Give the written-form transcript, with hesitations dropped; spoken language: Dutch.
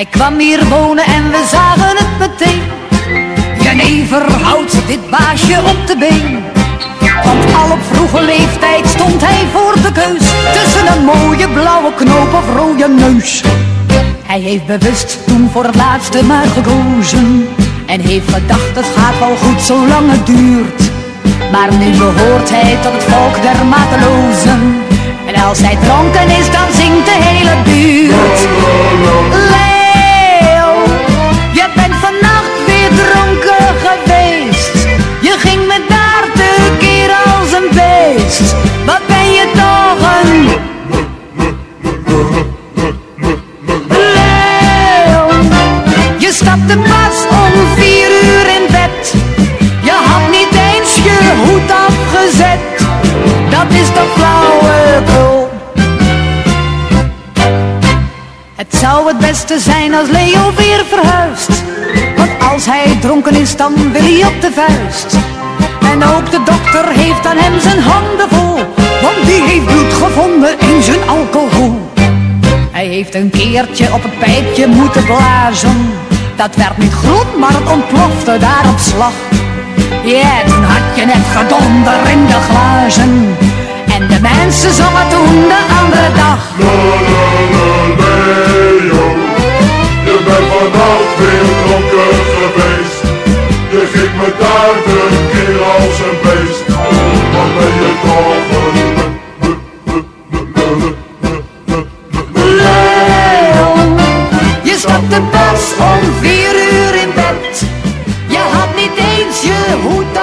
kwam hier wonen en we zagen het meteen. Jenever houdt dit baasje op de been. Want al op vroege leeftijd stond hij voor de keus tussen een mooie blauwe knoop of rode neus. Hij heeft bewust toen voor het laatste maar gekozen en heeft gedacht het gaat wel goed zolang het duurt. Maar nu behoort hij tot het volk der matelozen. En als hij dronken is dan zingt de hele buurt. Leo, je bent vannacht weer dronken geweest. Je ging me daar tekeer als een beest. Wat ben je toch een... Leo, je stapte pas om 4 uur in bed. Je had niet eens je hoed afgezet. Dat is toch flauwekul. Het zou het beste zijn als Leo weer verhuist. Want als hij dronken is dan wil hij op de vuist. En ook de dokter heeft aan hem zijn handen vol. Want die heeft bloed gevonden in zijn alcohol. Hij heeft een keertje op het pijpje moeten blazen. Dat werd niet groen, maar het ontplofte daar op slag. Ja, toen had je net gedonder in de glazen. En de mensen zongen toen de andere dag. Leo, je bent vannacht weer dronken geweest. Je ging me daar tekeer als een beest. Wat ben je toch een... Leo, je stapte pas om 4 uur in bed. Je had niet eens je hoed